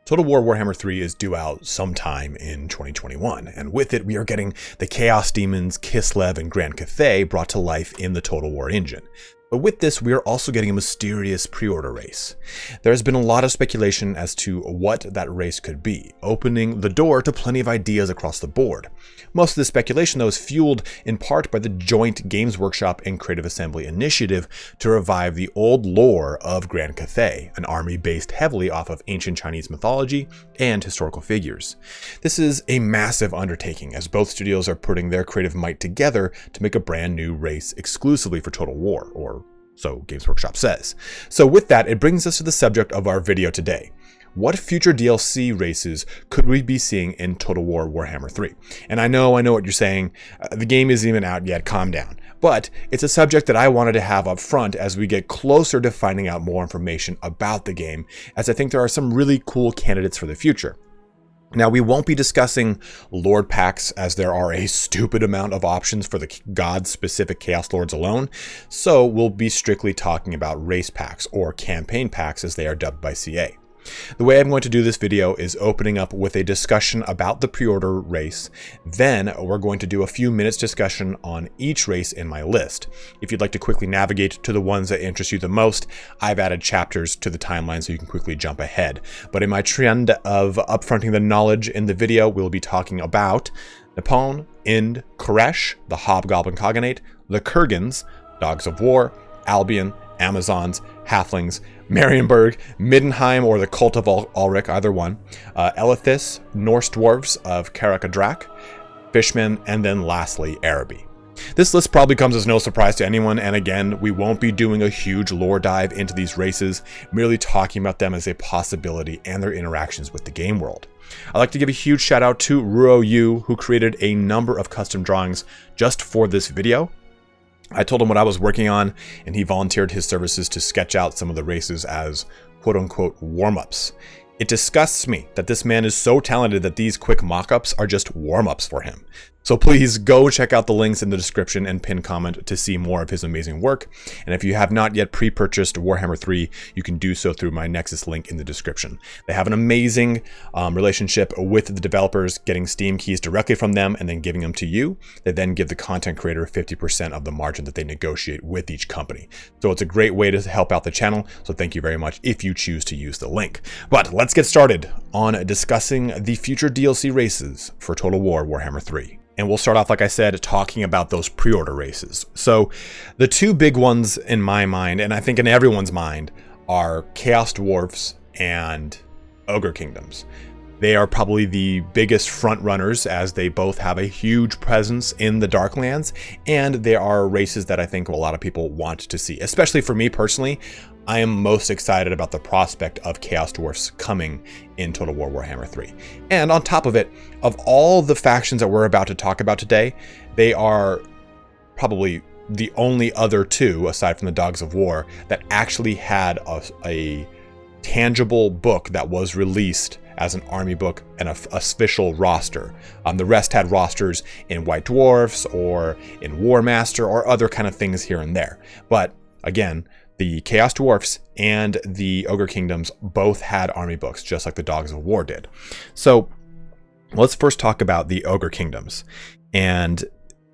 Total War Warhammer 3 is due out sometime in 2021, and with it we are getting the Chaos Demons, Kislev, and Grand Cathay brought to life in the Total War engine. But with this, we are also getting a mysterious pre-order race. There has been a lot of speculation as to what that race could be, opening the door to plenty of ideas across the board. Most of the speculation, though, is fueled in part by the joint Games Workshop and Creative Assembly initiative to revive the old lore of Grand Cathay, an army based heavily off of ancient Chinese mythology and historical figures. This is a massive undertaking, as both studios are putting their creative might together to make a brand new race exclusively for Total War, or so Games Workshop says. So with that, it brings us to the subject of our video today. What future DLC races could we be seeing in Total War Warhammer 3? And I know what you're saying. The game isn't even out yet, calm down. But it's a subject that I wanted to have up front as we get closer to finding out more information about the game, as I think there are some really cool candidates for the future. Now, we won't be discussing Lord packs, as there are a stupid amount of options for the god-specific Chaos Lords alone, so we'll be strictly talking about race packs, or campaign packs as they are dubbed by CA. The way I'm going to do this video is opening up with a discussion about the pre-order race, then we're going to do a few minutes discussion on each race in my list. If you'd like to quickly navigate to the ones that interest you the most, I've added chapters to the timeline so you can quickly jump ahead. But in my trend of upfronting the knowledge in the video, we'll be talking about Nippon, Ind, Khuresh, the Hobgoblin Khanate, the Kurgans, Dogs of War, Albion, Amazons, Halflings, Marienburg, Middenheim, or the Cult of Ulrich, either one, Elithis, Norse Dwarfs of Kraka, Drak, Fishmen, and then lastly, Araby. This list probably comes as no surprise to anyone, and again, we won't be doing a huge lore dive into these races, merely talking about them as a possibility and their interactions with the game world. I'd like to give a huge shout out to Ruo Yu, who created a number of custom drawings just for this video. I told him what I was working on, and he volunteered his services to sketch out some of the races as quote-unquote warm-ups. It disgusts me that this man is so talented that these quick mock-ups are just warm-ups for him. So please go check out the links in the description and pinned comment to see more of his amazing work. And if you have not yet pre-purchased Warhammer 3, you can do so through my Nexus link in the description. They have an amazing relationship with the developers, getting Steam keys directly from them and then giving them to you. They then give the content creator 50% of the margin that they negotiate with each company. So it's a great way to help out the channel. So thank you very much if you choose to use the link. But let's get started on discussing the future DLC races for Total War Warhammer 3. And we'll start off, like I said, talking about those pre-order races. So the two big ones in my mind, and I think in everyone's mind, are Chaos Dwarfs and Ogre Kingdoms. They are probably the biggest front runners, as they both have a huge presence in the Darklands, and they are races that I think a lot of people want to see. Especially for me personally, I am most excited about the prospect of Chaos Dwarfs coming in Total War Warhammer 3. And on top of it, of all the factions that we're about to talk about today, they are probably the only other two, aside from the Dogs of War, that actually had a tangible book that was released as an army book and an official roster. The rest had rosters in White Dwarfs or in War Master or other kind of things here and there. But again, the Chaos Dwarfs and the Ogre Kingdoms both had army books, just like the Dogs of War did. So let's first talk about the Ogre Kingdoms. And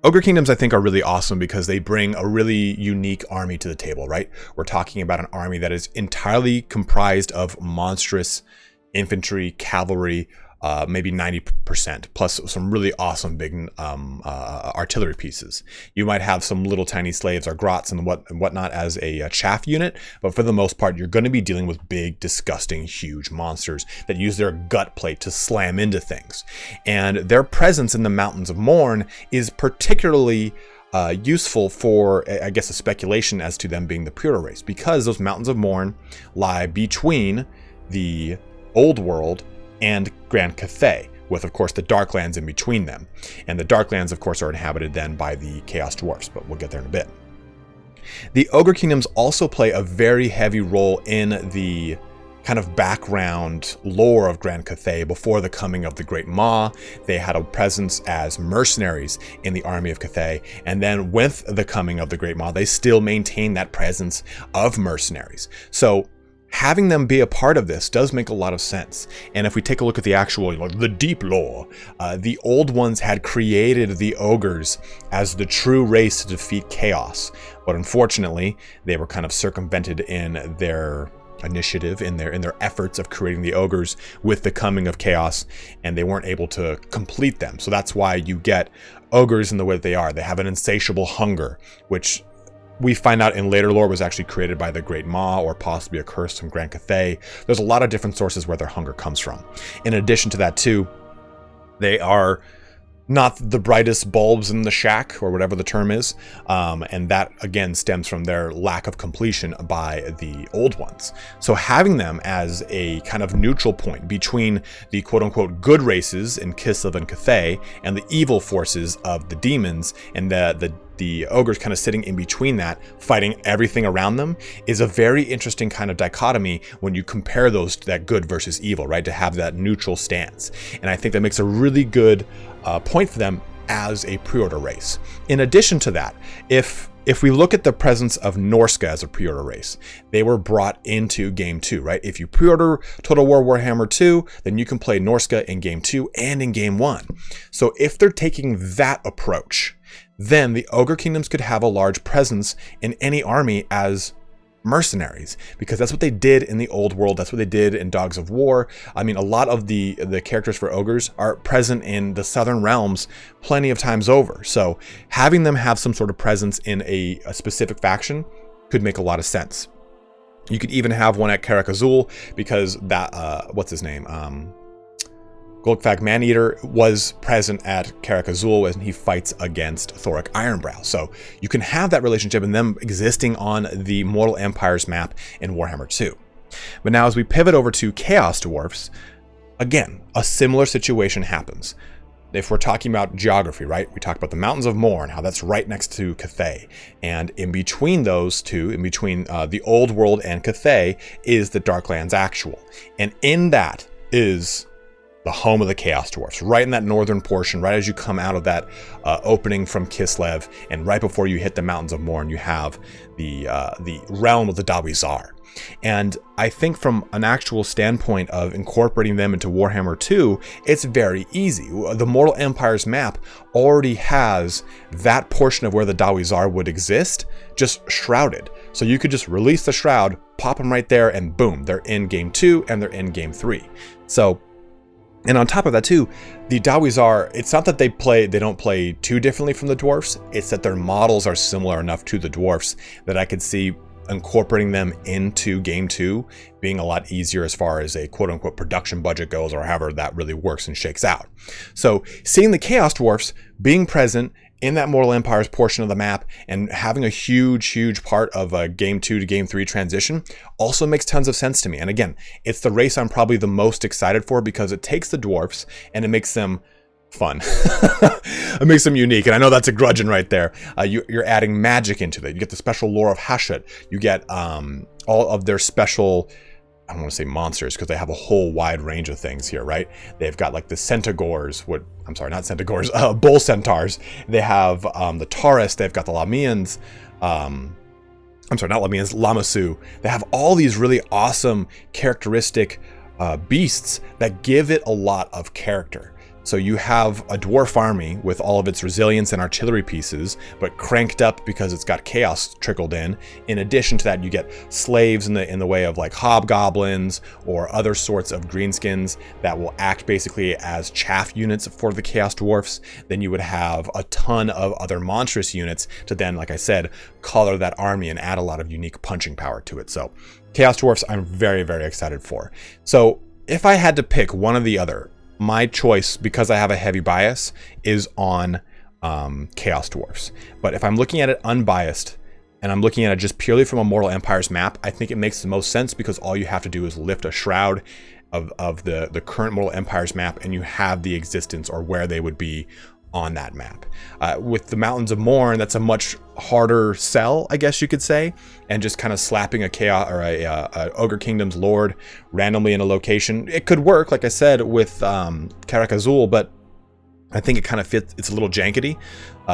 Ogre Kingdoms, I think, are really awesome because they bring a really unique army to the table, right? We're talking about an army that is entirely comprised of monstrous infantry, cavalry, maybe 90%, plus some really awesome big artillery pieces. You might have some little tiny slaves or grots and whatnot as a chaff unit, but for the most part, you're going to be dealing with big, disgusting, huge monsters that use their gut plate to slam into things. And their presence in the Mountains of Morn is particularly useful for, I guess, a speculation as to them being the pre-order race, because those Mountains of Morn lie between the Old World and Grand Cathay, with of course the Darklands in between them. And the Darklands of course are inhabited then by the Chaos Dwarfs, but we'll get there in a bit. The Ogre Kingdoms also play a very heavy role in the kind of background lore of Grand Cathay before the coming of the Great Maw. They had a presence as mercenaries in the army of Cathay, and then with the coming of the Great Maw, they still maintain that presence of mercenaries. So having them be a part of this does make a lot of sense. And if we take a look at the actual, the deep lore, the old ones had created the ogres as the true race to defeat chaos. But unfortunately, they were kind of circumvented in their initiative, in their efforts of creating the ogres with the coming of chaos, and they weren't able to complete them. So that's why you get ogres in the way that they are. They have an insatiable hunger, which we find out in later lore was actually created by the Great Maw, or possibly a curse from Grand Cathay. There's a lot of different sources where their hunger comes from. In addition to that too, they are not the brightest bulbs in the shack, or whatever the term is, and that again stems from their lack of completion by the old ones. So having them as a kind of neutral point between the quote-unquote good races in Kislev and Cathay and the evil forces of the demons, and the ogres kind of sitting in between that, fighting everything around them, is a very interesting kind of dichotomy when you compare those to that good versus evil, right? To have that neutral stance. And I think that makes a really good point for them as a pre-order race. In addition to that, if we look at the presence of Norska as a pre-order race, they were brought into Game 2, right? If you pre-order Total War Warhammer 2, then you can play Norska in Game 2 and in Game 1. So if they're taking that approach, then the Ogre Kingdoms could have a large presence in any army as mercenaries, because that's what they did in the old world. That's what they did in Dogs of War. I mean, a lot of the characters for ogres are present in the southern realms plenty of times over. So having them have some sort of presence in a specific faction could make a lot of sense. You could even have one at Karak Azul, because that what's his name? Golgfag Maneater was present at Karak Azul when he fights against Thorik Ironbrow. So you can have that relationship and them existing on the Mortal Empires map in Warhammer 2. But now as we pivot over to Chaos Dwarfs, again, a similar situation happens. If we're talking about geography, right? We talked about the Mountains of Mourne, how that's right next to Cathay. And in between those two, in between the Old World and Cathay, is the Darklands Actual. And in that is the home of the Chaos Dwarfs, right in that northern portion, right as you come out of that opening from Kislev, and right before you hit the Mountains of Mourne, you have the realm of the Dawizar. And I think from an actual standpoint of incorporating them into Warhammer 2, it's very easy. The Mortal Empires map already has that portion of where the Dawizar would exist, just shrouded. So you could just release the shroud, pop them right there, and boom, they're in Game 2 and they're in Game 3. So, and on top of that too, the Dawizar, it's not that they don't play too differently from the Dwarfs, it's that their models are similar enough to the Dwarfs that I could see incorporating them into Game 2 being a lot easier as far as a quote-unquote production budget goes, or however that really works and shakes out. So seeing the Chaos Dwarfs being present in that Mortal Empires portion of the map and having a huge part of a Game 2 to Game 3 transition also makes tons of sense to me. And again, it's the race I'm probably the most excited for, because it takes the Dwarfs and it makes them fun. It makes them unique, and I know that's a grudging right there. You're adding magic into it. You get the special lore of Hashut. You get all of their special, I don't want to say monsters, because they have a whole wide range of things here, right? They've got like the Centaurs, bull centaurs. They have the Taurus. They've got the Lamians. Lamasu. They have all these really awesome characteristic beasts that give it a lot of character. So you have a dwarf army with all of its resilience and artillery pieces, but cranked up because it's got chaos trickled in. In addition to that, you get slaves in the way of like hobgoblins or other sorts of greenskins that will act basically as chaff units for the Chaos Dwarfs. Then you would have a ton of other monstrous units to then, like I said, color that army and add a lot of unique punching power to it. So Chaos Dwarfs, I'm very, very excited for. So if I had to pick one or the other, my choice, because I have a heavy bias, is on Chaos Dwarfs. But if I'm looking at it unbiased, and I'm looking at it just purely from a Mortal Empires map, I think it makes the most sense, because all you have to do is lift a shroud of the current Mortal Empires map, and you have the existence or where they would be on that map. With the Mountains of Mourne, that's a much harder sell, I guess you could say, and just kind of slapping a chaos or a Ogre Kingdom's Lord randomly in a location. It could work, like I said, with Karak Azul, but I think it kind of fits. It's a little jankety.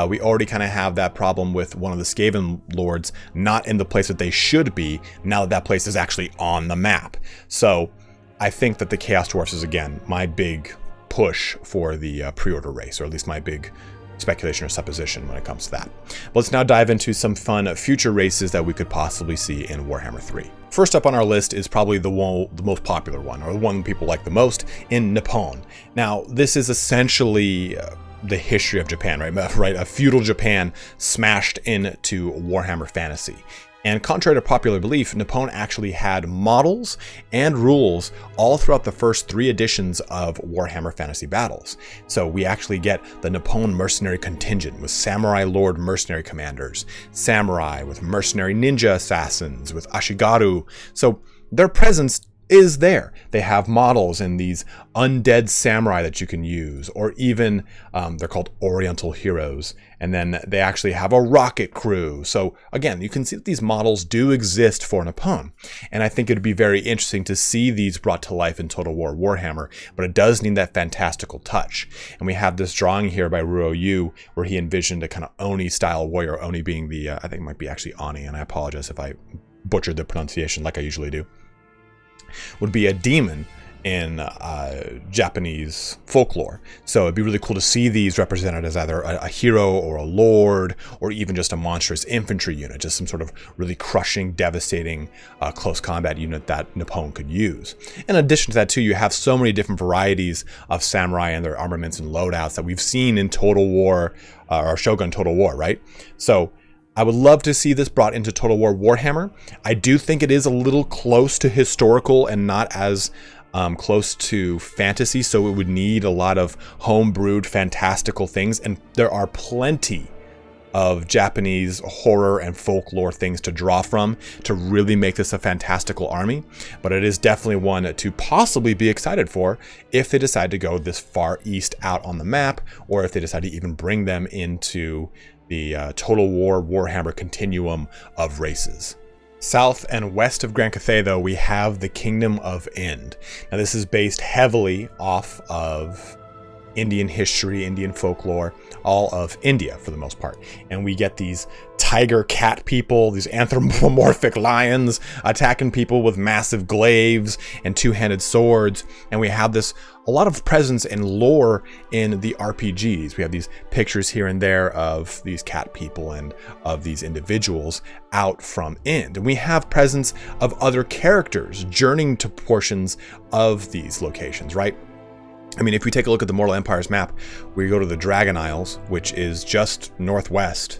We already kind of have that problem with one of the Skaven lords not in the place that they should be now that that place is actually on the map. So I think that the Chaos Dwarfs is, again, my big push for the pre-order race, or at least my big speculation or supposition when it comes to that. But let's now dive into some fun future races that we could possibly see in Warhammer 3. First up on our list is probably the most popular one, or the one people like the most, in Nippon. Now, this is essentially the history of Japan, right? A feudal Japan smashed into Warhammer Fantasy. And contrary to popular belief, Nippon actually had models and rules all throughout the first 3 editions of Warhammer Fantasy Battles. So we actually get the Nippon mercenary contingent with samurai lord mercenary commanders, samurai with mercenary ninja assassins, with ashigaru. So their presence is there. They have models in these undead samurai that you can use, or even they're called Oriental heroes. And then they actually have a rocket crew. So again, you can see that these models do exist for Nippon. And I think it'd be very interesting to see these brought to life in Total War Warhammer, but it does need that fantastical touch. And we have this drawing here by Ruo Yu, where he envisioned a kind of Oni style warrior, Oni being the, I think it might be actually Ani, and I apologize if I butchered the pronunciation like I usually do, would be a demon in Japanese folklore. So it'd be really cool to see these represented as either a hero or a lord, or even just a monstrous infantry unit, just some sort of really crushing, devastating close combat unit that Nippon could use. In addition to that too, you have so many different varieties of samurai and their armaments and loadouts that we've seen in Total War, or Shogun Total War, right? So I would love to see this brought into Total War Warhammer. I do think it is a little close to historical and not as close to fantasy, so it would need a lot of homebrewed fantastical things, and there are plenty of Japanese horror and folklore things to draw from to really make this a fantastical army. But it is definitely one to possibly be excited for if they decide to go this far east out on the map, or if they decide to even bring them into the Total War Warhammer continuum of races. South and west of Grand Cathay, though, we have the Kingdom of Ind. Now, this is based heavily off of Indian history, Indian folklore, all of India for the most part. And we get these tiger cat people, these anthropomorphic lions attacking people with massive glaives and two-handed swords. And we have this, a lot of presence and lore in the RPGs. We have these pictures here and there of these cat people and of these individuals out from Ind. And we have presence of other characters journeying to portions of these locations, right? I mean, if we take a look at the Mortal Empire's map, we go to the Dragon Isles, which is just northwest.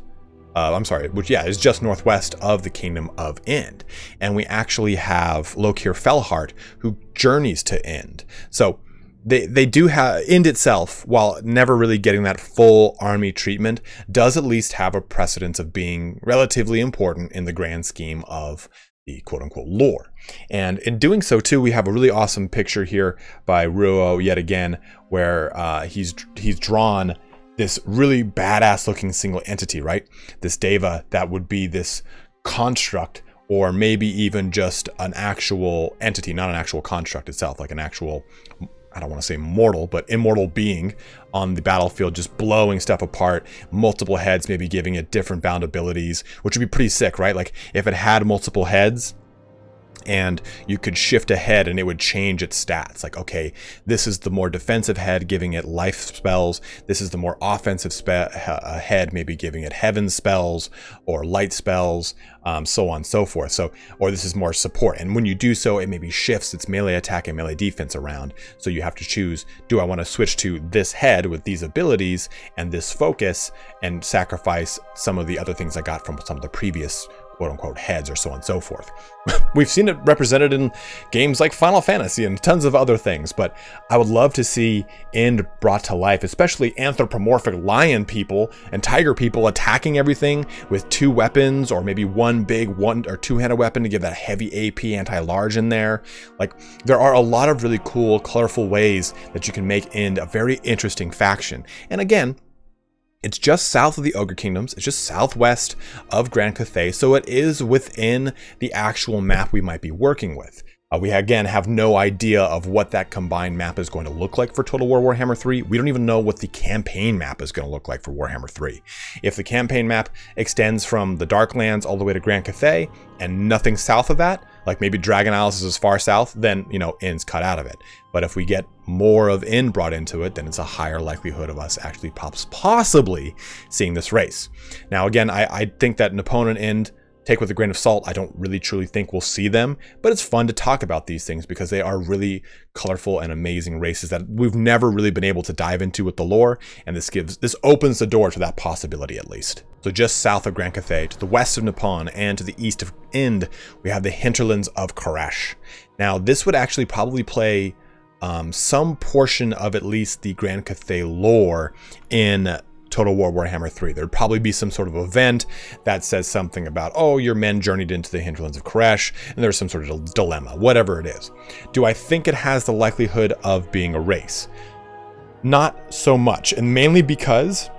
Is just northwest of the Kingdom of Ind. And we actually have Lokir Felhart, who journeys to Ind. So they do have, Ind itself, while never really getting that full army treatment, does at least have a precedence of being relatively important in the grand scheme of the quote-unquote lore. And in doing so too, we have a really awesome picture here by Ruo yet again, where he's drawn this really badass looking single entity, right? This Deva that would be this construct, or maybe even just an actual entity, not an actual construct itself, like an actual, I don't want to say mortal, but immortal being on the battlefield, just blowing stuff apart, multiple heads, maybe giving it different bound abilities, which would be pretty sick, right? Like if it had multiple heads and you could shift a head and it would change its stats. Like, okay, this is the more defensive head, giving it life spells. This is the more offensive head, maybe giving it heaven spells or light spells, so on and so forth. So, or this is more support. And when you do so, it maybe shifts its melee attack and melee defense around. So you have to choose, do I want to switch to this head with these abilities and this focus and sacrifice some of the other things I got from some of the previous quote-unquote heads, or so on and so forth. We've seen it represented in games like Final Fantasy and tons of other things, but I would love to see Ind brought to life, especially anthropomorphic lion people and tiger people attacking everything with 2 weapons, or maybe one big one or two-handed weapon to give that heavy AP anti-large in there. Like, there are a lot of really cool, colorful ways that you can make Ind a very interesting faction. And again, it's just south of the Ogre Kingdoms. It's just southwest of Grand Cathay, so it is within the actual map we might be working with. We again have no idea of what that combined map is going to look like for Total War Warhammer 3. We don't even know what the campaign map is going to look like for Warhammer 3. If the campaign map extends from the Darklands all the way to Grand Cathay and nothing south of that, like maybe Dragon Isles is as far south, then, you know, Inn's cut out of it. But if we get more of Inn brought into it, then it's a higher likelihood of us actually possibly seeing this race. Now, again, I think that Nippon and Inn, take with a grain of salt. I don't really truly think we'll see them, but it's fun to talk about these things because they are really colorful and amazing races that we've never really been able to dive into with the lore, and this opens the door to that possibility at least. So just south of Grand Cathay, to the west of Nippon, and to the east of Ind, we have the Hinterlands of Khuresh. Now, this would actually probably play some portion of at least the Grand Cathay lore in Total War Warhammer 3. There'd probably be some sort of event that says something about, oh, your men journeyed into the Hinterlands of Khuresh, and there's some sort of dilemma, whatever it is. Do I think it has the likelihood of being a race? Not so much, and mainly because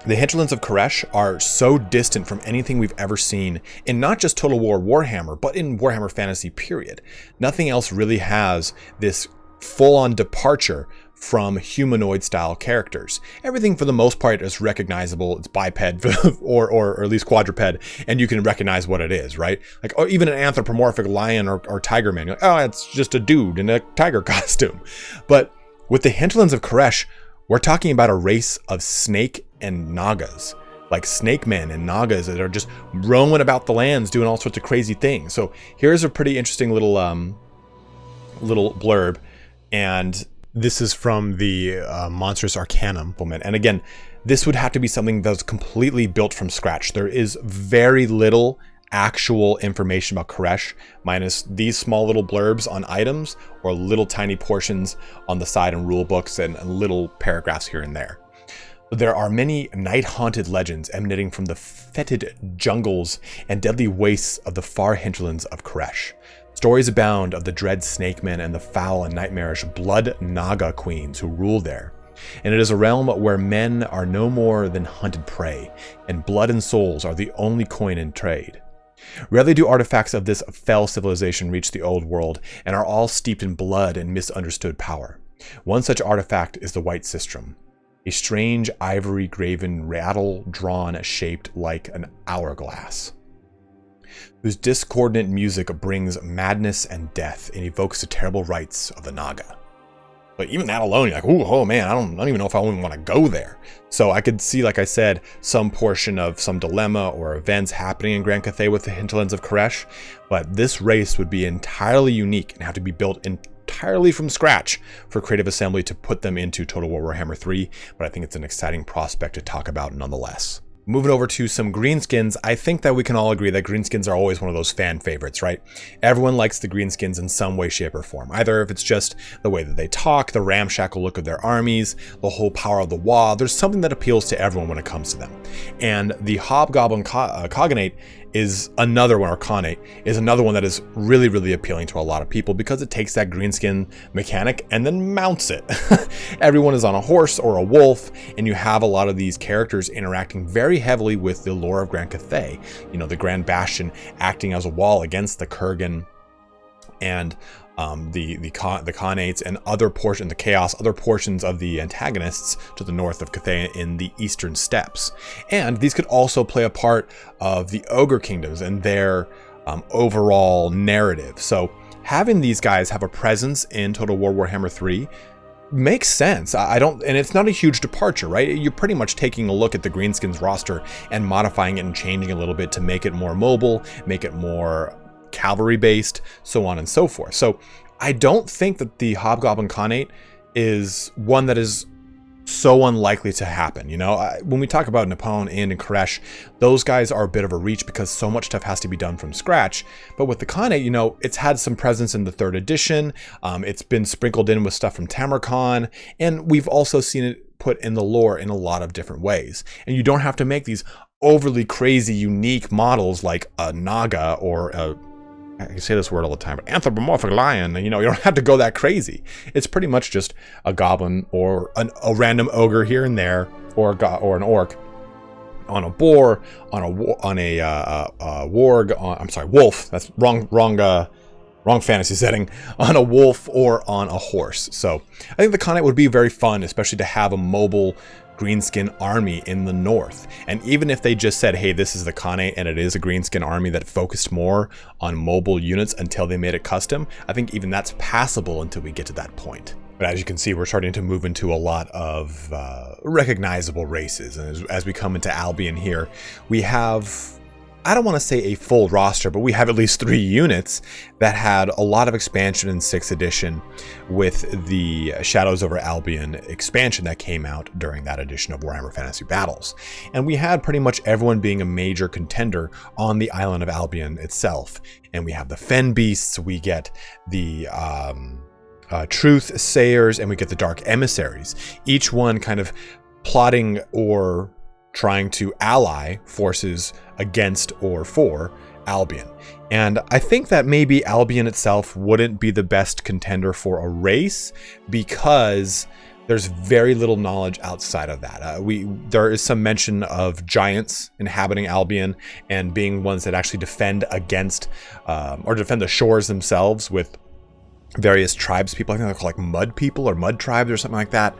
the Hinterlands of Khuresh are so distant from anything we've ever seen in not just Total War Warhammer, but in Warhammer Fantasy period. Nothing else really has this full-on departure from humanoid-style characters. Everything for the most part is recognizable. It's biped or at least quadruped, and you can recognize what it is, right? Like, or even an anthropomorphic lion or tiger man. You're like, oh, it's just a dude in a tiger costume. But with the Hinterlands of Khuresh, we're talking about a race of snake and nagas. Like snake men and nagas that are just roaming about the lands doing all sorts of crazy things. So here's a pretty interesting little blurb, and this is from the Monstrous Arcanum. And again, this would have to be something that's completely built from scratch. There is very little actual information about Khuresh, minus these small little blurbs on items or little tiny portions on the side in rule books and little paragraphs here and there. There are many night-haunted legends emanating from the fetid jungles and deadly wastes of the far hinterlands of Khuresh. Stories abound of the dread snake men and the foul and nightmarish blood naga queens who rule there. And it is a realm where men are no more than hunted prey, and blood and souls are the only coin in trade. Rarely do artifacts of this fell civilization reach the old world, and are all steeped in blood and misunderstood power. One such artifact is the White Sistrum, a strange ivory graven rattle drawn shaped like an hourglass, whose discordant music brings madness and death and evokes the terrible rites of the Naga. But even that alone, you're like, ooh, oh man, I don't even know if I even want to go there. So I could see, like I said, some portion of some dilemma or events happening in Grand Cathay with the Hinterlands of Khuresh, but this race would be entirely unique and have to be built entirely from scratch for Creative Assembly to put them into Total War Warhammer 3, but I think it's an exciting prospect to talk about nonetheless. Moving over to some greenskins, I think that we can all agree that greenskins are always one of those fan favorites, right? Everyone likes the greenskins in some way, shape, or form. Either if it's just the way that they talk, the ramshackle look of their armies, the whole power of the Wa, there's something that appeals to everyone when it comes to them. And the Hobgoblin Khanate is another one, or Khanate, is another one that is really, really appealing to a lot of people because it takes that greenskin mechanic and then mounts it. Everyone is on a horse or a wolf, and you have a lot of these characters interacting very heavily with the lore of Grand Cathay. You know, the Grand Bastion acting as a wall against the Kurgan and the Khanates and other portions of the antagonists to the north of Cathay in the eastern steppes. And these could also play a part of the Ogre Kingdoms and their overall narrative. So having these guys have a presence in Total War Warhammer 3 makes sense. And it's not a huge departure, right? You're pretty much taking a look at the Greenskins roster and modifying it and changing a little bit to make it more mobile, make it more cavalry based, so on and so forth. So I don't think that the Hobgoblin Khanate is one that is so unlikely to happen. You know, when we talk about Nippon and Khuresh, those guys are a bit of a reach because so much stuff has to be done from scratch. But with the Khanate, you know, it's had some presence in the 3rd edition. It's been sprinkled in with stuff from Tamarkand, and we've also seen it put in the lore in a lot of different ways. And you don't have to make these overly crazy, unique models like a Naga or I can say this word all the time, but anthropomorphic lion. You know, you don't have to go that crazy. It's pretty much just a goblin or a random ogre here and there, or an orc on a boar, on a warg. I'm sorry, wolf. That's wrong wrong fantasy setting, on a wolf or on a horse. So I think the Khanate would be very fun, especially to have a mobile greenskin army in the north. And even if they just said, hey, this is the Khanate and it is a greenskin army that focused more on mobile units until they made it custom, I think even that's passable until we get to that point. But as you can see, we're starting to move into a lot of recognizable races. And as we come into Albion here, we have, I don't want to say a full roster, but we have at least 3 units that had a lot of expansion in 6th edition with the Shadows over Albion expansion that came out during that edition of Warhammer Fantasy Battles. And we had pretty much everyone being a major contender on the island of Albion itself. And we have the Fen Beasts, we get the Truth Sayers, and we get the Dark Emissaries. Each one kind of plotting or trying to ally forces against or for Albion. And I think that maybe Albion itself wouldn't be the best contender for a race because there's very little knowledge outside of that. There is some mention of giants inhabiting Albion and being ones that actually defend against or defend the shores themselves with various tribes people. I think they're called like mud people or mud tribes or something like that,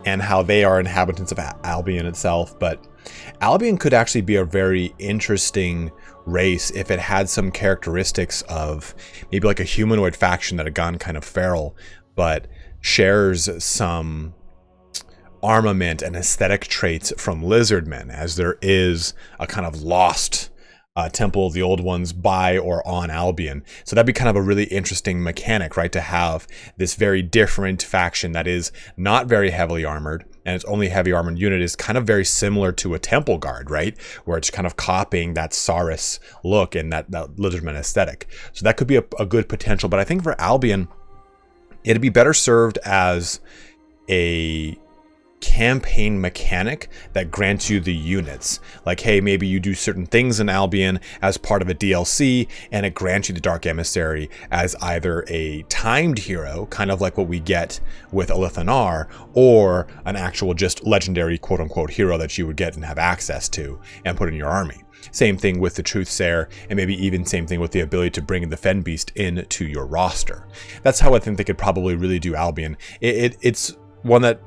and how they are inhabitants of Albion itself. But Albion could actually be a very interesting race if it had some characteristics of maybe like a humanoid faction that had gone kind of feral, but shares some armament and aesthetic traits from lizardmen, as there is a kind of lost Temple of the Old Ones by or on Albion. So that'd be kind of a really interesting mechanic, right? To have this very different faction that is not very heavily armored, and its only heavy armored unit is kind of very similar to a Temple Guard, right? Where it's kind of copying that Saurus look and that lizardman aesthetic. So that could be a good potential. But I think for Albion, it'd be better served as a campaign mechanic that grants you the units. Like, hey, maybe you do certain things in Albion as part of a DLC, and it grants you the Dark Emissary as either a timed hero, kind of like what we get with Elithanar, or an actual just legendary quote-unquote hero that you would get and have access to and put in your army. Same thing with the Truthsayer, and maybe even same thing with the ability to bring the Fen Beast into your roster. That's how I think they could probably really do Albion. It's one that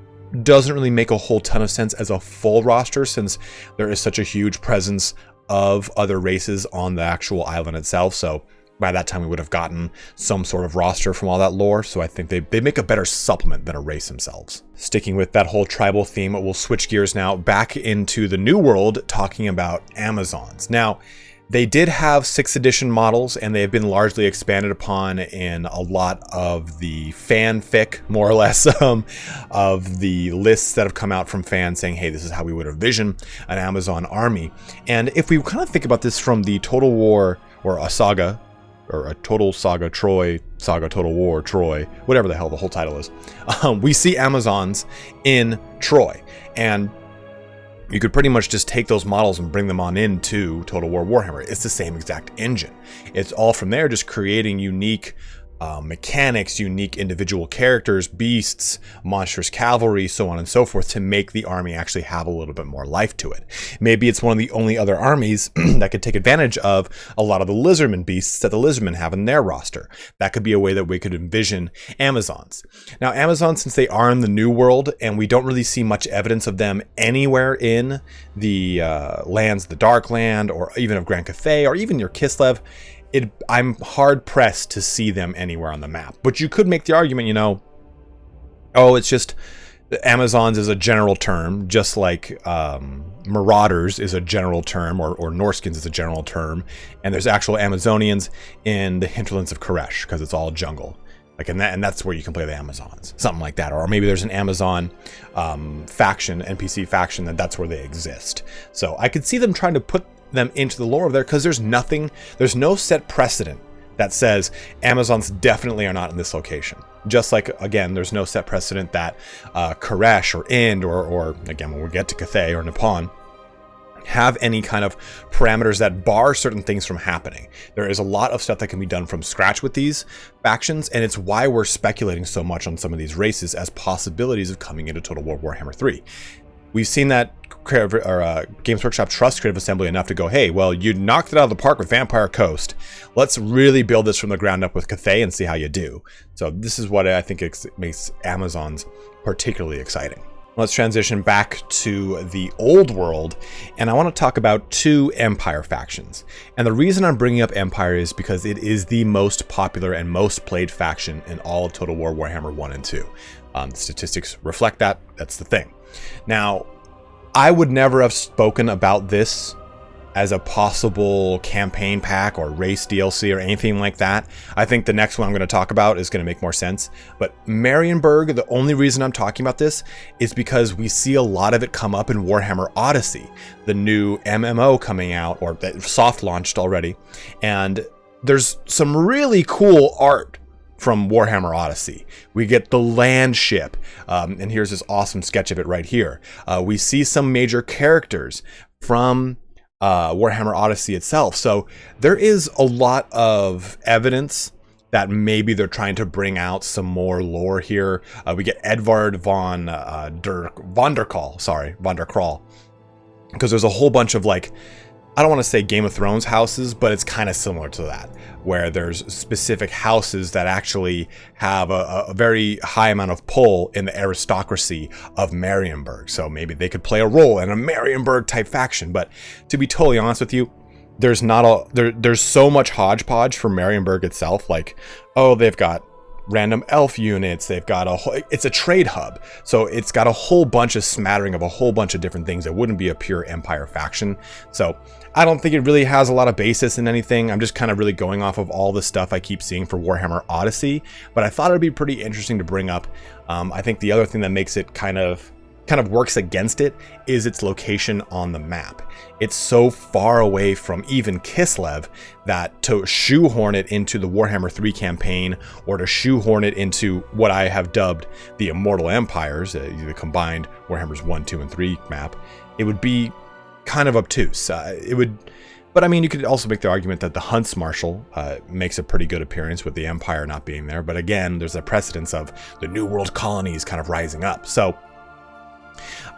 doesn't really make a whole ton of sense as a full roster, since there is such a huge presence of other races on the actual island itself. So by that time we would have gotten some sort of roster from all that lore. So I think they make a better supplement than a race themselves. Sticking with that whole tribal theme, we'll switch gears now back into the New World, talking about Amazons. Now, they did have 6th edition models, and they have been largely expanded upon in a lot of the fanfic, more or less, of the lists that have come out from fans saying, hey, this is how we would envision an Amazon army. And if we kind of think about this from the Total War, or a saga, or a Total Saga Troy, Saga Total War Troy, whatever the hell the whole title is, we see Amazons in Troy. And you could pretty much just take those models and bring them on into Total War Warhammer. It's the same exact engine. It's all from there, just creating unique mechanics, unique individual characters, beasts, monstrous cavalry, so on and so forth, to make the army actually have a little bit more life to it. Maybe it's one of the only other armies that could take advantage of a lot of the lizardmen beasts that the lizardmen have in their roster. That could be a way that we could envision Amazons. Now, Amazons, since they are in the New World, and we don't really see much evidence of them anywhere in the lands of the Darkland, or even of Grand Cathay, or even your Kislev, I'm hard-pressed to see them anywhere on the map. But you could make the argument, it's just Amazons is a general term, just like Marauders is a general term, or Norskins is a general term, and there's actual Amazonians in the Hinterlands of Khuresh, because it's all jungle. And that's where you can play the Amazons, something like that. Or maybe there's an Amazon faction, NPC faction, that's where they exist. So I could see them trying to put them into the lore of there, because there's no set precedent that says Amazons definitely are not in this location. Just like, again, there's no set precedent that Khuresh or Ind or again, when we get to Cathay or Nippon, have any kind of parameters that bar certain things from happening. There is a lot of stuff that can be done from scratch with these factions, and it's why we're speculating so much on some of these races as possibilities of coming into Total War Warhammer 3. we've seen that Games Workshop trusts Creative Assembly enough to go, hey, well, you knocked it out of the park with Vampire Coast. Let's really build this from the ground up with Cathay and see how you do. So this is what I think makes Amazons particularly exciting. Let's transition back to the old world, and I want to talk about 2 Empire factions. And the reason I'm bringing up Empire is because it is the most popular and most played faction in all of Total War Warhammer 1 and 2. The statistics reflect that. That's the thing. Now, I would never have spoken about this as a possible campaign pack or race DLC or anything like that. I think the next one I'm going to talk about is going to make more sense. But Marienburg, the only reason I'm talking about this is because we see a lot of it come up in Warhammer Odyssey, the new MMO coming out, or that soft launched already. And there's some really cool art from Warhammer Odyssey. We get the land ship, and here's this awesome sketch of it right here. We see some major characters from Warhammer Odyssey itself. So there is a lot of evidence that maybe they're trying to bring out some more lore here. We get Edvard von der Kral, because there's a whole bunch of, like, I don't want to say Game of Thrones houses, but it's kind of similar to that, where there's specific houses that actually have a very high amount of pull in the aristocracy of Marienburg. So maybe they could play a role in a Marienburg type faction. But to be totally honest with you, there's so much hodgepodge for Marienburg itself. Like, oh, they've got random elf units, they've got it's a trade hub, so it's got a whole bunch of smattering of a whole bunch of different things that wouldn't be a pure Empire faction. So I don't think it really has a lot of basis in anything. I'm just kind of really going off of all the stuff I keep seeing for Warhammer Odyssey, but I thought it'd be pretty interesting to bring up. I think the other thing that makes it kind of works against it is its location on the map. It's so far away from even Kislev that to shoehorn it into the Warhammer 3 campaign, or to shoehorn it into what I have dubbed the Immortal Empires, the combined Warhammers 1, 2, and 3 map, it would be kind of obtuse. But I mean, you could also make the argument that the Hunts Marshal makes a pretty good appearance with the Empire not being there. But again, there's a precedence of the New World colonies kind of rising up. So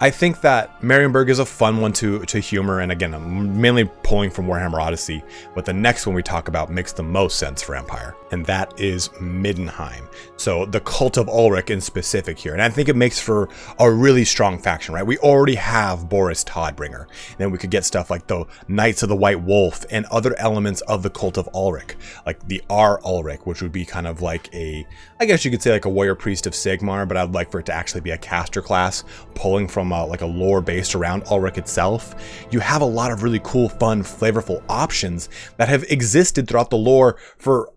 I think that Marienburg is a fun one to humor, and again, I'm mainly pulling from Warhammer Odyssey, but the next one we talk about makes the most sense for Empire, and that is Middenheim. So the Cult of Ulrich in specific here, and I think it makes for a really strong faction, right? We already have Boris Todbringer, and then we could get stuff like the Knights of the White Wolf and other elements of the Cult of Ulrich, like the R. Ulrich, which would be kind of like I guess you could say like a warrior priest of Sigmar, but I'd like for it to actually be a caster class, pulling from like a lore based around Ulrich itself. You have a lot of really cool, fun, flavorful options that have existed throughout the lore for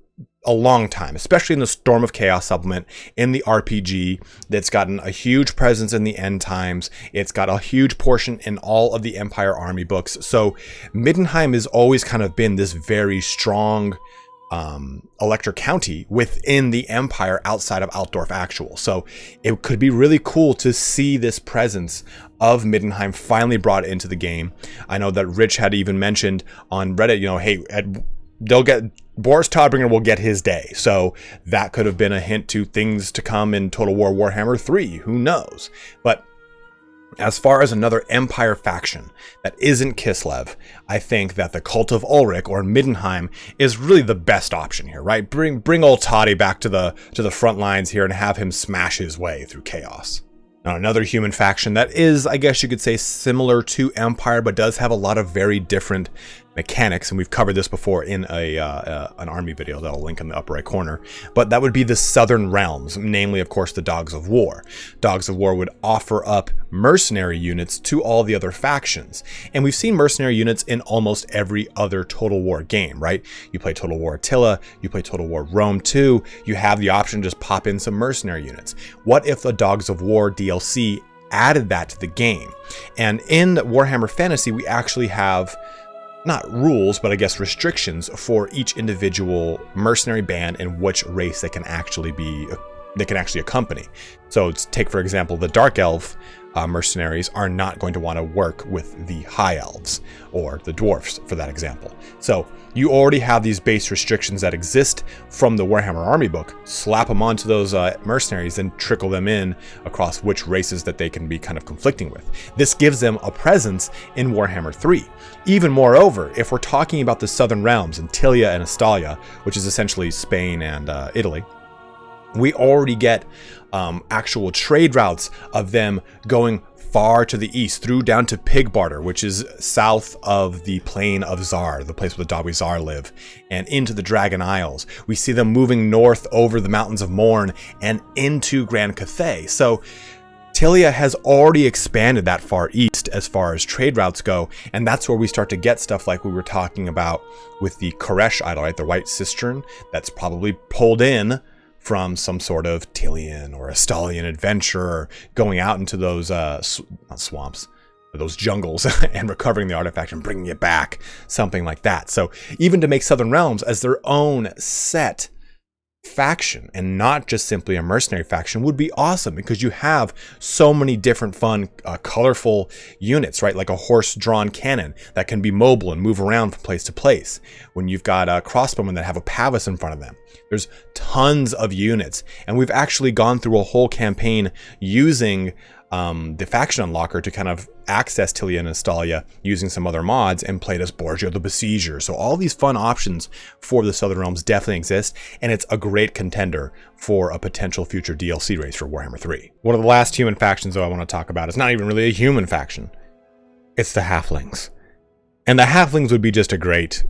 a long time, especially in the Storm of Chaos supplement, in the RPG, that's gotten a huge presence in the End Times. It's got a huge portion in all of the Empire Army books. So Middenheim has always kind of been this very strong Elector County within the Empire outside of Altdorf Actual. So it could be really cool to see this presence of Middenheim finally brought into the game. I know that Rich had even mentioned on Reddit, hey, they'll get Boris Todbringer will get his day. So that could have been a hint to things to come in Total War Warhammer 3. Who knows? But as far as another Empire faction that isn't Kislev, I think that the Cult of Ulrich, or Middenheim, is really the best option here, right? Bring old Toddy back to the front lines here and have him smash his way through chaos. Now, another human faction that is, I guess you could say, similar to Empire, but does have a lot of very different mechanics, and we've covered this before in an army video that I'll link in the upper right corner, but that would be the Southern Realms, namely, of course, the Dogs of War. Dogs of War would offer up mercenary units to all the other factions, and we've seen mercenary units in almost every other Total War game, right? You play Total War Attila, you play Total War Rome 2, you have the option to just pop in some mercenary units. What if the Dogs of War DLC added that to the game? And in Warhammer Fantasy, we actually have not rules, but I guess restrictions for each individual mercenary band and which race they can actually accompany. So take, for example, the Dark Elf mercenaries are not going to want to work with the High Elves or the Dwarfs, for that example. So you already have these base restrictions that exist from the Warhammer Army book. Slap them onto those mercenaries and trickle them in across which races that they can be kind of conflicting with. This gives them a presence in Warhammer 3. Even moreover, if we're talking about the Southern Realms, Antilia and Estalia, which is essentially Spain and Italy, we already get actual trade routes of them going far to the east, through down to Pigbarter, which is south of the Plain of Zar, the place where the Dawi Zar live, and into the Dragon Isles. We see them moving north over the Mountains of Morn and into Grand Cathay. So Tilia has already expanded that far east as far as trade routes go, and that's where we start to get stuff like we were talking about with the Khuresh idol, right? The White Cistern that's probably pulled in from some sort of Tilian or Estalian adventurer going out into those not swamps, but those jungles and recovering the artifact and bringing it back, something like that. So even to make Southern Realms as their own set faction and not just simply a mercenary faction would be awesome, because you have so many different fun, colorful units, right? Like a horse-drawn cannon that can be mobile and move around from place to place. When you've got crossbowmen that have a pavus in front of them. There's tons of units, and we've actually gone through a whole campaign using the faction unlocker to kind of access Tilia and Estalia using some other mods, and played as Borgio the Besieger. So all these fun options for the Southern Realms definitely exist, and it's a great contender for a potential future DLC race for Warhammer 3. One of the last human factions, though, I want to talk about is not even really a human faction. It's the Halflings. And the Halflings would be just a great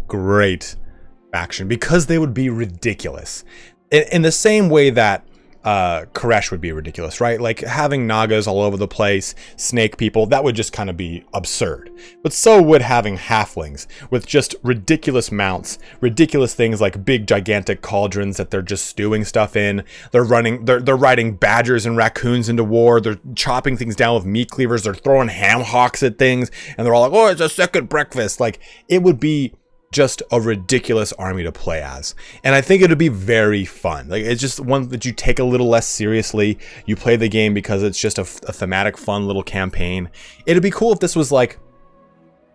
faction, because they would be ridiculous. In the same way that Khuresh would be ridiculous, right? Like having Nagas all over the place, snake people, that would just kind of be absurd. But so would having Halflings with just ridiculous mounts, ridiculous things like big gigantic cauldrons that they're just stewing stuff in. They're riding badgers and raccoons into war. They're chopping things down with meat cleavers. They're throwing ham hocks at things, and they're all like, "Oh, it's a second breakfast." Like, it would be just a ridiculous army to play as, and I think it would be very fun. Like, it's just one that you take a little less seriously. You play the game because it's just a thematic, fun little campaign. It'd be cool if this was like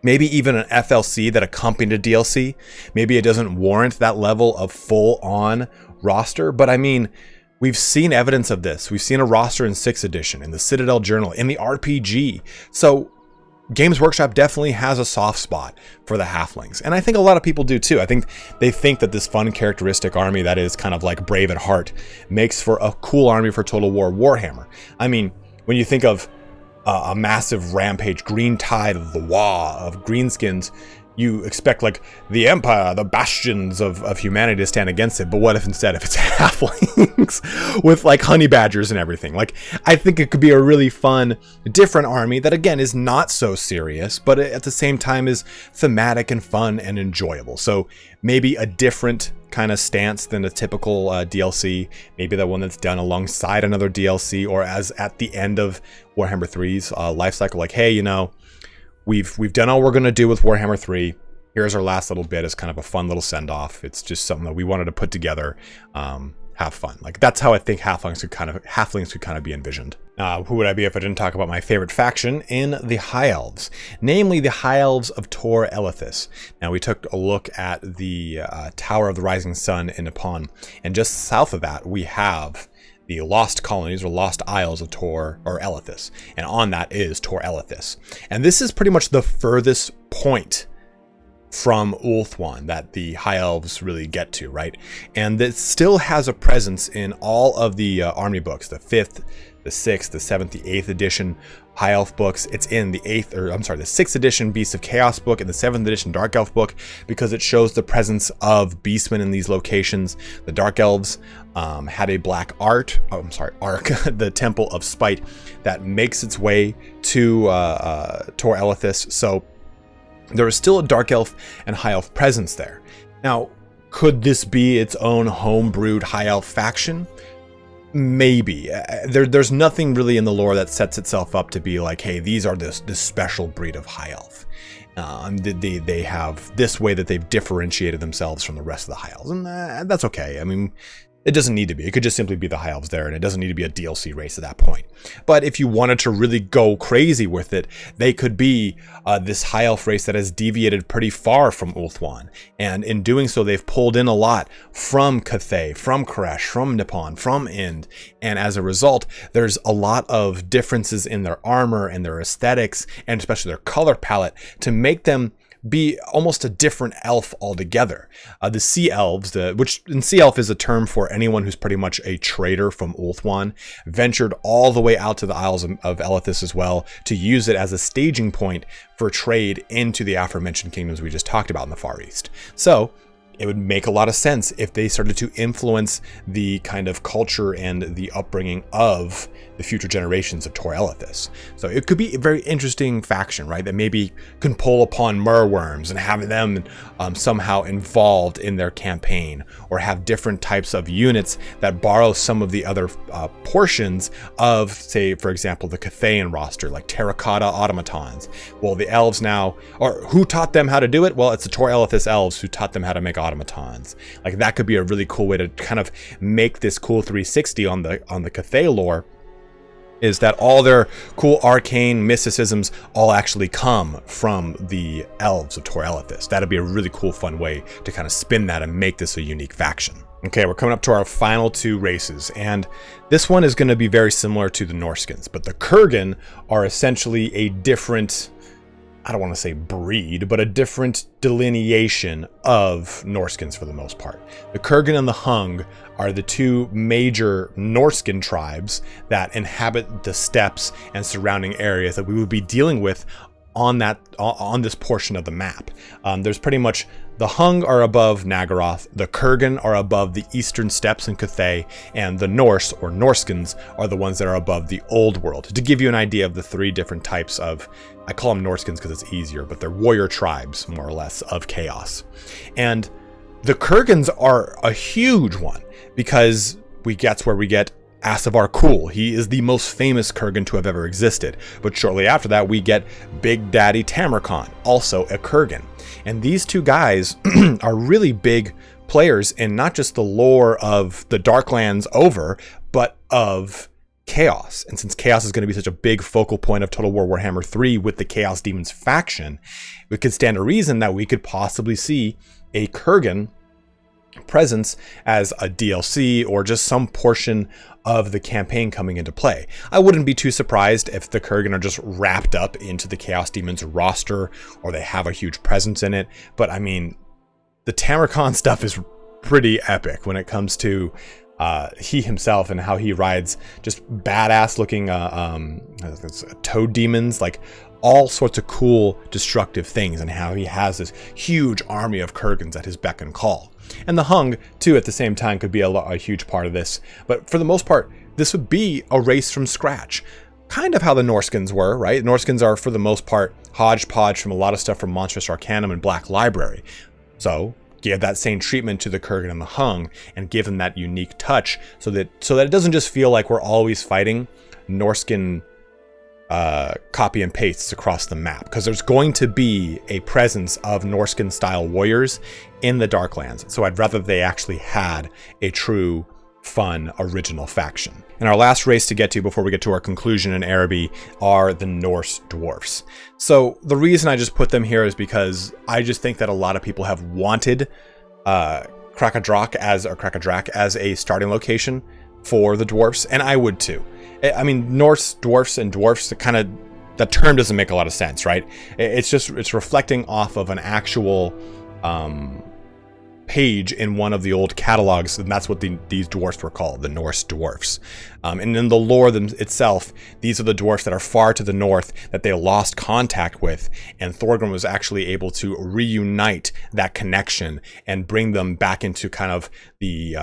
maybe even an FLC that accompanied a DLC. Maybe it doesn't warrant that level of full-on roster, but I mean, we've seen evidence of this. We've seen a roster in 6th edition, in the Citadel Journal, in the RPG. So Games Workshop definitely has a soft spot for the Halflings, and I think a lot of people do too. I think they think that this fun, characteristic army that is kind of like brave at heart makes for a cool army for Total War Warhammer. I mean, when you think of a massive rampage, green tide of the Wa of greenskins, you expect like the Empire, the bastions of humanity to stand against it. But what if instead, if it's Halflings with like honey badgers and everything? Like, I think it could be a really fun, different army that again is not so serious, but at the same time is thematic and fun and enjoyable. So maybe a different kind of stance than a typical DLC. Maybe that one that's done alongside another DLC, or as at the end of Warhammer 3's life cycle. Like, hey, you know, We've done all we're going to do with Warhammer 3. Here's our last little bit as kind of a fun little send-off. It's just something that we wanted to put together, have fun. Like, that's how I think Halflings could kind of be envisioned. Who would I be if I didn't talk about my favorite faction in the High Elves, namely the High Elves of Tor Elithis. Now, we took a look at the Tower of the Rising Sun in Nippon, and just south of that we have the lost colonies or lost isles of Tor or Elithis, and on that is Tor Elithis. And this is pretty much the furthest point from Ulthuan that the High Elves really get to, right? And it still has a presence in all of the army books, the 5th, the 6th, the 7th, the 8th edition High Elf books. It's in the 6th edition Beasts of Chaos book and the 7th edition Dark Elf book, because it shows the presence of beastmen in these locations. The Dark Elves had a black ark, the Temple of Spite, that makes its way to Tor Elithis. So there is still a Dark Elf and High Elf presence there. Now, could this be its own homebrewed High Elf faction? Maybe. There's nothing really in the lore that sets itself up to be like, hey, these are this special breed of High Elf. They have this way that they've differentiated themselves from the rest of the High Elves, and that's okay. I mean, It doesn't need to be. It could just simply be the High Elves there, and it doesn't need to be a DLC race at that point. But if you wanted to really go crazy with it, they could be this High Elf race that has deviated pretty far from Ulthuan. And in doing so, they've pulled in a lot from Cathay, from Khuresh, from Nippon, from Ind. And as a result, there's a lot of differences in their armor and their aesthetics, and especially their color palette, to make them be almost a different elf altogether. The Sea Elves, which in Sea Elf is a term for anyone who's pretty much a trader from Ulthuan, ventured all the way out to the Isles of Elithis as well to use it as a staging point for trade into the aforementioned kingdoms we just talked about in the Far East. So it would make a lot of sense if they started to influence the kind of culture and the upbringing of the future generations of Tor Elithis. So it could be a very interesting faction, right? That maybe can pull upon merworms and have them somehow involved in their campaign, or have different types of units that borrow some of the other portions of, say, for example, the Cathayan roster, like terracotta automatons. Well, the elves now, or who taught them how to do it? Well, it's the Tor Elithis elves who taught them how to make automatons. Like, that could be a really cool way to kind of make this cool 360 on the Cathay lore, is that all their cool arcane mysticisms all actually come from the elves of Tor Elithis. That'd be a really cool, fun way to kind of spin that and make this a unique faction. Okay, we're coming up to our final two races, and this one is going to be very similar to the Norskins, but the Kurgan are essentially a different, I don't want to say breed, but a different delineation of Norskins for the most part. The Kurgan and the Hung are the two major Norskin tribes that inhabit the steppes and surrounding areas that we would be dealing with on this portion of the map. There's pretty much, the Hung are above Nagaroth, the Kurgan are above the eastern steppes in Cathay, and the Norse, or Norskins, are the ones that are above the Old World. To give you an idea of the three different types of, I call them Norskins because it's easier, but they're warrior tribes, more or less, of chaos. And the Kurgans are a huge one, because that's where we get Asavar Kul. He is the most famous Kurgan to have ever existed. But shortly after that, we get Big Daddy Tamerkhan, also a Kurgan. And these two guys are really big players in not just the lore of the Darklands over, but of Chaos. And since Chaos is going to be such a big focal point of Total War Warhammer 3 with the Chaos Demons faction, it could stand to reason that we could possibly see a Kurgan presence as a DLC or just some portion of the campaign coming into play. I wouldn't be too surprised if the Kurgan are just wrapped up into the Chaos Demons roster, or they have a huge presence in it. But I mean, the Tamerkhan stuff is pretty epic when it comes to he himself and how he rides just badass looking toad demons, like all sorts of cool destructive things, and how he has this huge army of Kurgans at his beck and call. And the Hung, too, at the same time, could be a huge part of this. But for the most part, this would be a race from scratch. Kind of how the Norskins were, right? Norskins are, for the most part, hodgepodge from a lot of stuff from Monstrous Arcanum and Black Library. So give that same treatment to the Kurgan and the Hung, and give them that unique touch, so that it doesn't just feel like we're always fighting Norskin copy and pastes across the map, because there's going to be a presence of Norskin style warriors in the Darklands. So I'd rather they actually had a true, fun, original faction. And our last race to get to before we get to our conclusion in Araby are the Norse Dwarfs. So the reason I just put them here is because I just think that a lot of people have wanted Kraka Drak as a starting location for the Dwarfs, and I would too. I mean, Norse dwarfs and dwarfs, that term doesn't make a lot of sense, right? It's reflecting off of an actual page in one of the old catalogs, and that's what these dwarfs were called, the Norse dwarfs. And in the lore itself, these are the dwarfs that are far to the north that they lost contact with, and Thorgrim was actually able to reunite that connection and bring them back into kind of the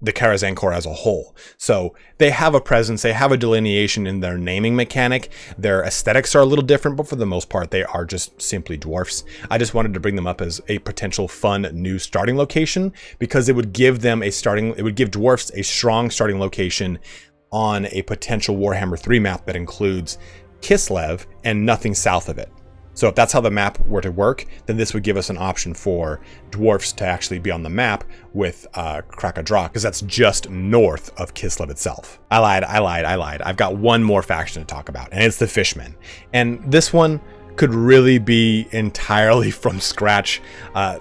Karazankor as a whole. So they have a presence, they have a delineation in their naming mechanic. Their aesthetics are a little different, but for the most part, they are just simply dwarfs. I just wanted to bring them up as a potential fun new starting location, because it would give dwarfs a strong starting location on a potential Warhammer 3 map that includes Kislev and nothing south of it. So if that's how the map were to work, then this would give us an option for Dwarfs to actually be on the map with Kraka Drak, because that's just north of Kislev itself. I lied. I've got one more faction to talk about, and it's the Fishmen. And this one could really be entirely from scratch.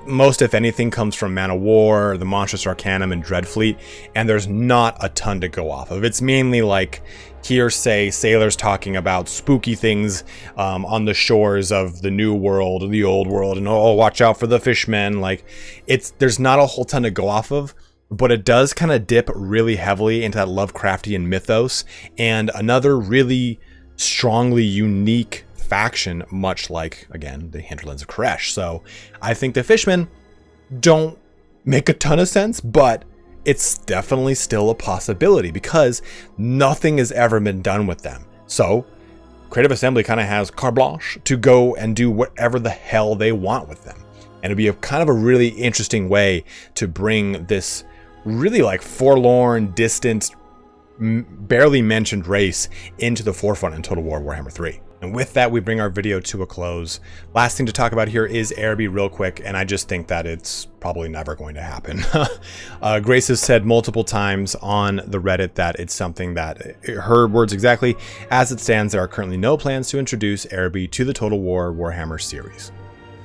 Most, if anything, comes from Man of War, the Monstrous Arcanum, and Dreadfleet, and there's not a ton to go off of. It's mainly like hearsay, sailors talking about spooky things on the shores of the New World or the Old World, and oh, watch out for the Fishmen. Like, there's not a whole ton to go off of, but it does kind of dip really heavily into that Lovecraftian mythos, and another really strongly unique faction, much like, again, the Hinterlands of Khuresh. So I think the Fishmen don't make a ton of sense, but it's definitely still a possibility because nothing has ever been done with them. So Creative Assembly kind of has carte blanche to go and do whatever the hell they want with them. And it'd be a kind of a really interesting way to bring this really like forlorn, distant, barely mentioned race into the forefront in Total War Warhammer 3. And with that, we bring our video to a close. Last thing to talk about here is Araby real quick, and I just think that it's probably never going to happen. Grace has said multiple times on the Reddit that it's something that, her words exactly, as it stands, there are currently no plans to introduce Araby to the Total War Warhammer series.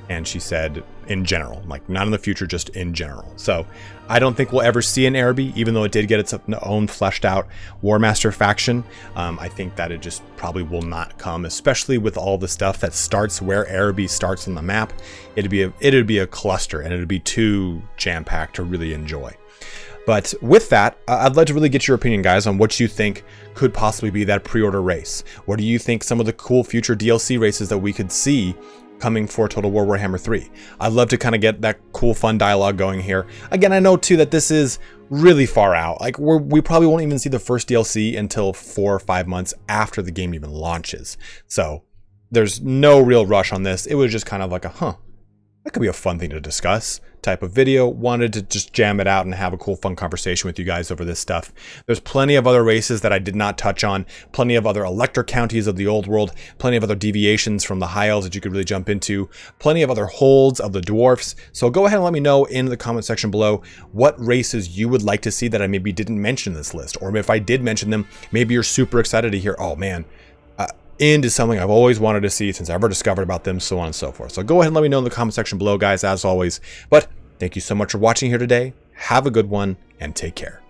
And she said in general, like not in the future, just in general. So I don't think we'll ever see an Araby, even though it did get its own fleshed out War Master faction. I think that it just probably will not come, especially with all the stuff that starts where Araby starts on the map. It'd be a cluster, and it'd be too jam-packed to really enjoy. But with that, I'd like to really get your opinion, guys, on what you think could possibly be that pre-order race. What do you think some of the cool future DLC races that we could see coming for Total War Warhammer 3. I'd love to kind of get that cool, fun dialogue going here. Again, I know too that this is really far out. Like we probably won't even see the first DLC until 4 or 5 months after the game even launches. So there's no real rush on this. It was just kind of like a, that could be a fun thing to discuss type of video. Wanted to just jam it out and have a cool, fun conversation with you guys over this stuff. There's plenty of other races that I did not touch on, plenty of other elector counties of the old world, plenty of other deviations from the high elves that you could really jump into, plenty of other holds of the dwarfs. So go ahead and let me know in the comment section below what races you would like to see that I maybe didn't mention in this list, or if I did mention them, maybe you're super excited to hear, oh man, Ind is something I've always wanted to see since I ever discovered about them, so on and so forth. So go ahead and let me know in the comment section below, guys, as always. But thank you so much for watching here today. Have a good one, and take care.